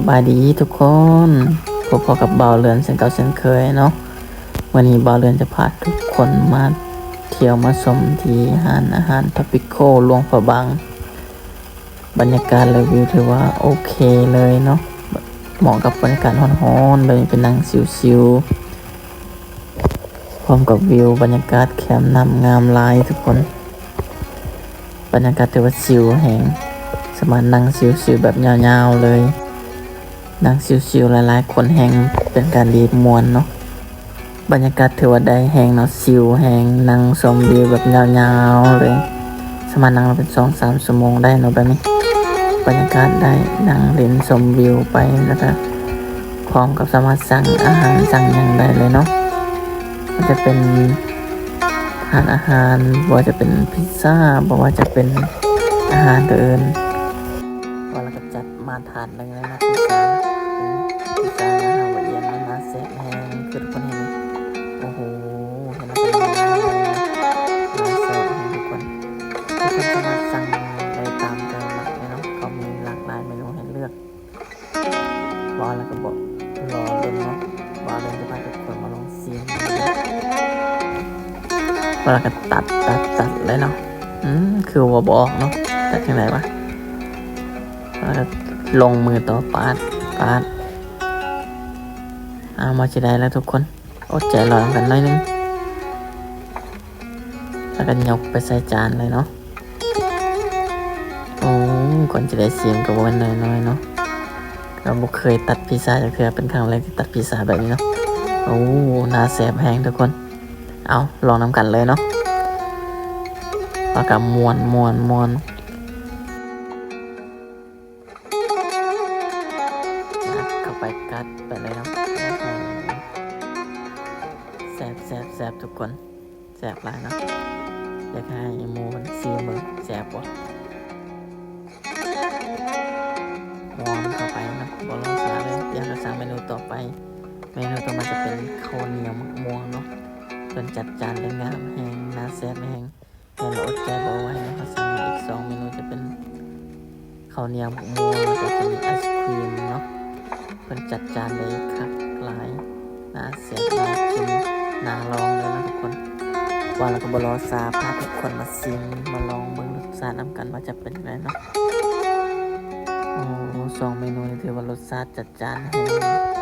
บายดีทุกคนพอกับบ่าวเรือนเช่นเก่าเช่นเคยเนาะวันนี้บ่าวเรือนจะพาทุกคนมาเที่ยวมาชมที่ร้านอาหารทอปิโคหลวงพระบางบรรยากาศและวิวถือว่าโอเคเลยเนาะเหมาะกับบรรยากาศร้อนๆเลยเป็นนั่งชิวๆพร้อมกับวิวบรรยากาศแคมป์น้ำงามหลายทุกคนบรรยากาศถือว่าชิวแหงสามารถนั่งชิวๆแบบยาวๆเลยนั่งชิวๆหลายๆคนแหงเป็นการดีมวนเนาะบรรยากาศถือว่าได้แหงเนาะชิวแหงนั่งชมวิวแบบยาวๆเลยสามารถนั่งเป็น2-3 ชั่วโมงได้เนาะแบบนี้บรรยากาศได้นั่งเล่นชมวิวไปแล้วก็พร้อมกับสามารถสั่งอาหารสั่งอย่างได้เลยเนาะมันจะเป็นอาหารว่าจะเป็นพิซซ่าบอกว่าจะเป็นอาหารอื่นว่าเราก็จัดมาทานเลยนะพิซซ่าเป็นพิซซ่านะฮาวายเอียนมาแซ่บแห้งคือทุกคนเห็นโอ้โหเห็นแล้วก็มาแซ่บแห้งทุกคนสามารถสั่งได้ตามใจหมักเลยเนาะเขามีหลากหลายเมนูให้เลือกว่าแล้วก็บอกรอเล่นเนาะว่าเล่นจะพาทุกคนมาลองชิมว่าแล้วก็ตัดเลยเนาะคือว่าบอกเนาะตัดยังไงวะแล้วลงมือต่อปาดเอามาจะได้แล้วทุกคนอดใจรอกันหน่อยนึงแล้วก็ยกไปใส่จานเลยเนาะโอ้ก่อนจะได้ชิมก็วันน้อยเนาะเราบุเคยตัดพิซซ่าจากเธอเป็นครั้งแรกที่ตัดพิซซ่าแบบนี้เนาะโอ้น่าแซ่บแห้งทุกคนเอาลองนำกันเลยเนาะแล้วก็ม้วนเข้าไปกัดไปเลยเนาะแซ่บทุกคนแซ่บหลายเนาะอยากให้หมูมันซีมือแซ่บว่ะม้วนเข้าไปนะบอลลงสาเลยเดี๋ยวเราสั่งเมนูต่อไปเมนูต่อมาจะเป็นข้าวเหนียวมะม่วงเนาะเป็นจัดจานได้งามแห้งน่าแซ่บแห้งเห็นเราอดใจบอกไว้นะเขาสั่งมาอีก2 เมนูจะเป็นข้าวเหนียวมะม่วงแล้วก็จะมีไอศครีมเนาะเป็นจัดจานได้คักหลายน่าแซ่บน่ากินน่าลองเลยนะทุกคนว่าเราก็บรอซาพาทุกคนมาซิมมาลองเบิ่งรสชาตินำกันว่าจะเป็นไงเนาะโอ้2 เมนูนี้ถือว่ารสชาติจัดจ้านแห้ง